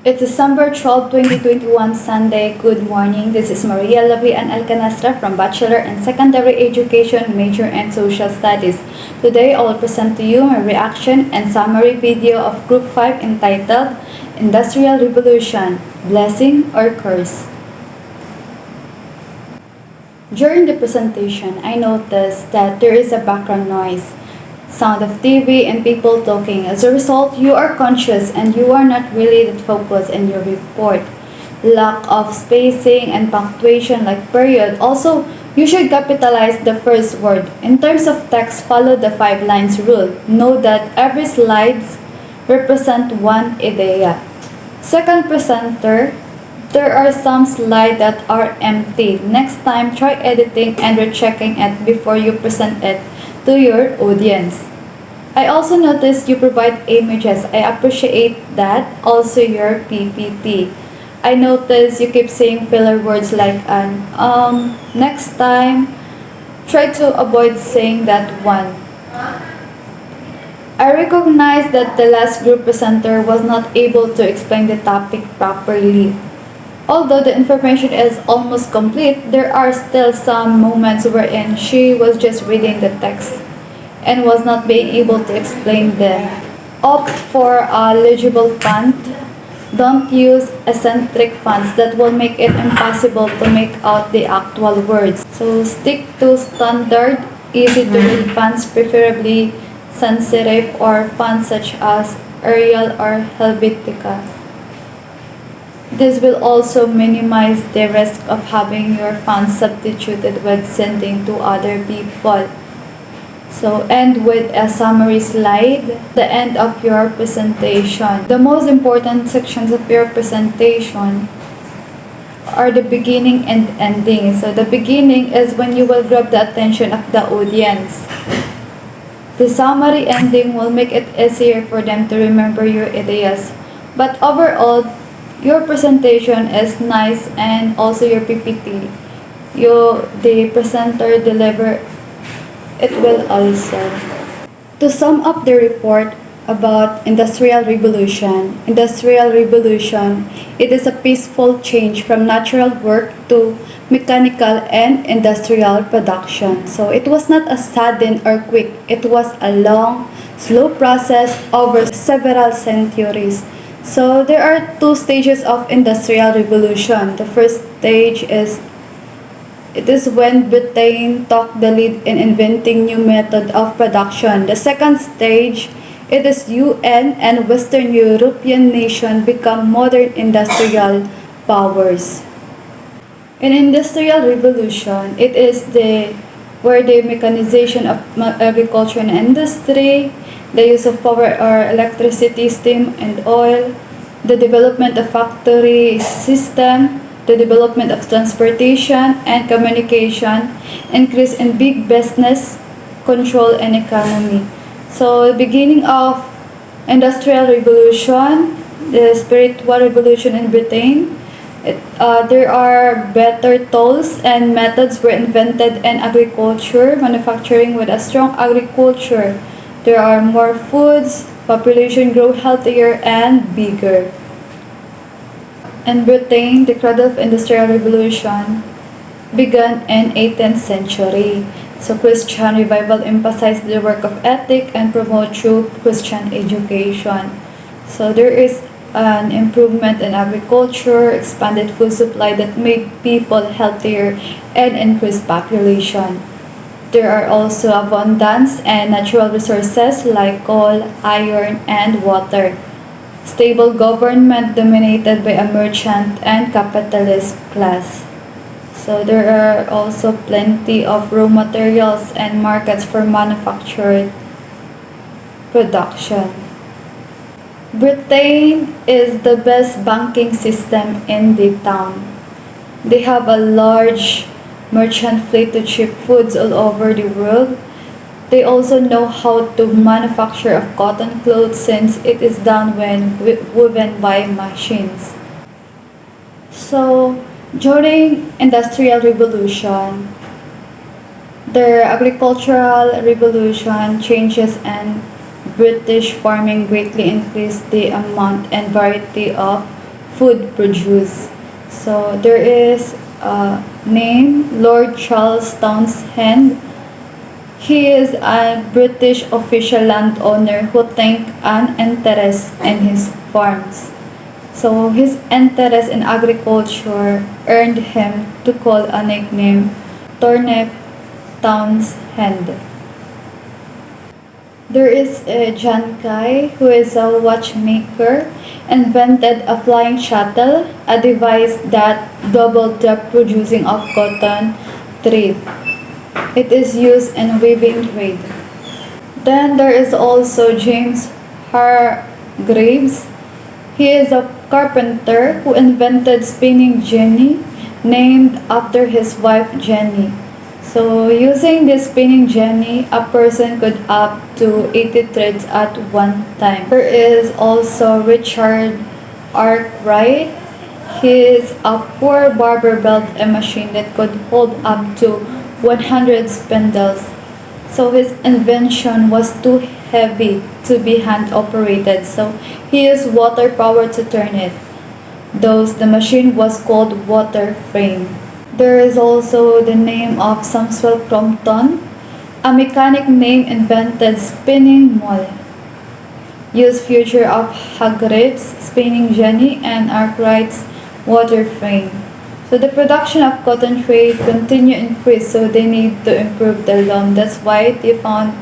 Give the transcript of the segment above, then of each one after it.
It's December 12, 2021, Sunday. Good morning. This is Maria Labian Alcanastra from Bachelor in Secondary Education, major in Social Studies. Today, I will present to you my reaction and summary video of Group 5 entitled Industrial Revolution, Blessing or Curse. During the presentation, I noticed that there is a background noise, sound of TV and people talking. As a result, you are conscious and you are not really that focused in your report. Lack of spacing and punctuation like period. Also, you should capitalize the first word. In terms of text, follow the 5 lines rule. Know that every slides represent one idea. Second presenter, there are some slides that are empty. Next time, try editing and rechecking it before you present it to your audience. I also noticed you provide images. I appreciate that. Also your PPT. I noticed you keep saying filler words like next time. Try to avoid saying that one. I recognize that the last group presenter was not able to explain the topic properly. Although the information is almost complete, there are still some moments wherein she was just reading the text and was not being able to explain them. Opt for a legible font. Don't use eccentric fonts that will make it impossible to make out the actual words. So stick to standard, easy to read fonts, preferably sans serif or fonts such as Arial or Helvetica. This will also minimize the risk of having your fonts substituted when sending to other people. So end with a summary slide, the end of your presentation. The most important sections of your presentation are the beginning and ending. So the beginning is when you will grab the attention of the audience. The summary ending will make it easier for them to remember your ideas. But overall, your presentation is nice and also your PPT. The presenter deliver it will also. To sum up the report about Industrial Revolution, it is a peaceful change from natural work to mechanical and industrial production. So it was not a sudden or quick, it was a long, slow process over several centuries. So there are 2 stages of Industrial Revolution. The first stage is when Britain took the lead in inventing new method of production. The second stage, it is UN and Western European nations become modern industrial powers. In Industrial Revolution, it is where the mechanization of agriculture and industry, the use of power or electricity, steam and oil, the development of factory system, the development of transportation and communication, increase in big business, control and economy. So the beginning of Industrial Revolution, the spiritual revolution in Britain, there are better tools and methods were invented in agriculture, manufacturing with a strong agriculture. There are more foods, population grow healthier and bigger. In Britain, the cradle of Industrial Revolution began in 18th century. So Christian revival emphasized the work of ethic and promote true Christian education. So there is an improvement in agriculture, expanded food supply that made people healthier and increased population. There are also abundance and natural resources like coal, iron, and water. Stable government dominated by a merchant and capitalist class. So there are also plenty of raw materials and markets for manufactured production. Britain is the best banking system in the town. They have a large merchant fleet to ship foods all over the world. They also know how to manufacture of cotton clothes since it is done when woven by machines. So during Industrial Revolution, the agricultural revolution changes and British farming greatly increased the amount and variety of food produced. So there is a name Lord Charles Townshend. He is a British official landowner who took an interest in his farms. So his interest in agriculture earned him to call a nickname Turnip Townshend. There is John Kai, who is a watchmaker, invented a flying shuttle, a device that doubled the producing of cotton thread. It is used in weaving trade. Then there is also James Hargreaves. He is a carpenter who invented spinning jenny, named after his wife Jenny. So using this spinning jenny, a person could up to 80 threads at one time. There is also Richard Arkwright. He is a poor barber built a machine that could hold up to 100 spindles. So his invention was too heavy to be hand operated, so he used water power to turn it. Thus the machine was called water frame. There is also the name of Samuel Crompton, a mechanic name invented spinning mill. Used future of Hargreaves spinning jenny and Arkwright's water frame. So the production of cotton trade continue increase, so they need to improve the loom. That's why they found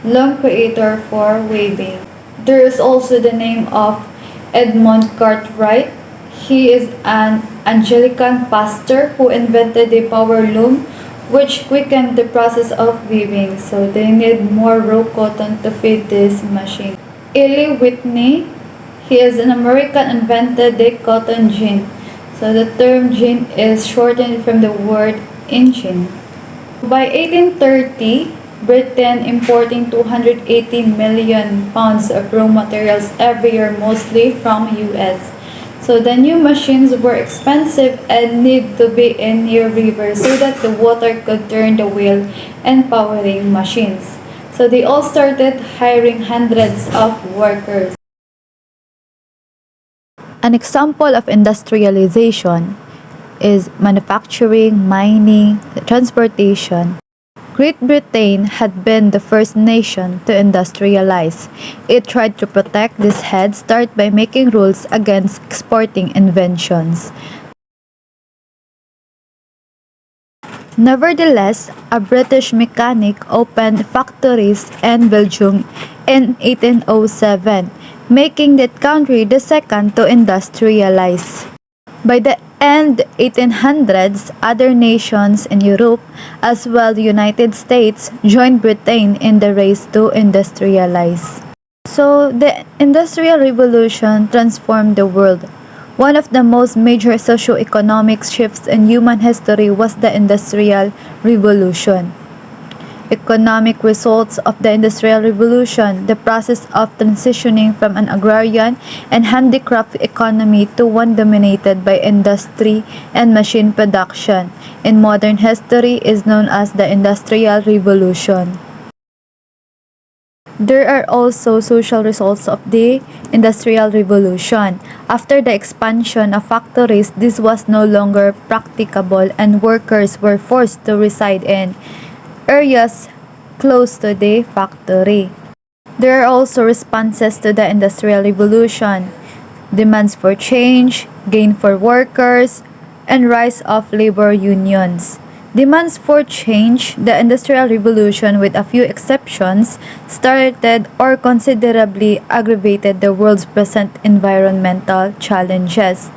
loom creator for weaving. There is also the name of Edmund Cartwright. He is an Anglican pastor who invented the power loom, which quickened the process of weaving. So they need more raw cotton to feed this machine. Eli Whitney, he is an American invented the cotton gin. So the term gin is shortened from the word engine. By 1830, Britain importing 280 million pounds of raw materials every year, mostly from US. So the new machines were expensive and need to be in near rivers so that the water could turn the wheel and powering machines. So they all started hiring hundreds of workers. An example of industrialization is manufacturing, mining, transportation. Great Britain had been the first nation to industrialize. It tried to protect this head start by making rules against exporting inventions. Nevertheless, a British mechanic opened factories in Belgium in 1807, making that country the second to industrialize. By the end 1800s, other nations in Europe, as well the United States, joined Britain in the race to industrialize. So the Industrial Revolution transformed the world. One of the most major socio-economic shifts in human history was the Industrial Revolution. Economic results of the Industrial Revolution, the process of transitioning from an agrarian and handicraft economy to one dominated by industry and machine production, in modern history is known as the Industrial Revolution. There are also social results of the Industrial Revolution. After the expansion of factories, this was no longer practicable and workers were forced to reside in areas close to the factory. There are also responses to the Industrial Revolution, demands for change, gain for workers, and rise of labor unions. Demands for change, the Industrial Revolution, with a few exceptions, started or considerably aggravated the world's present environmental challenges.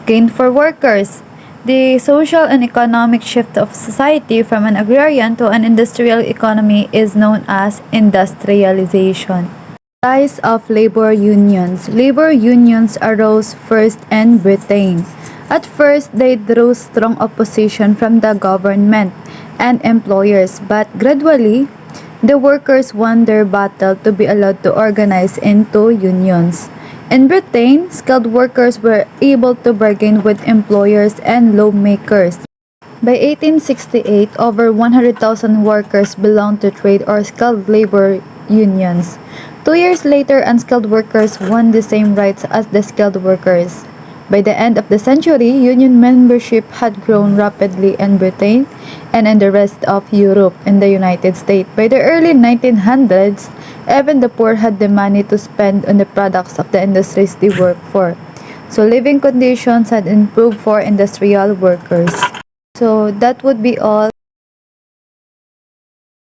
Gain for workers, the social and economic shift of society from an agrarian to an industrial economy is known as industrialization. Rise of labor unions. Labor unions arose first in Britain. At first, they drew strong opposition from the government and employers, but gradually, the workers won their battle to be allowed to organize into unions. In Britain, skilled workers were able to bargain with employers and lawmakers. By 1868, over 100,000 workers belonged to trade or skilled labor unions. 2 years later, unskilled workers won the same rights as the skilled workers. By the end of the century, union membership had grown rapidly in Britain and in the rest of Europe and the United States. By the early 1900s, even the poor had the money to spend on the products of the industries they worked for. So living conditions had improved for industrial workers. So that would be all.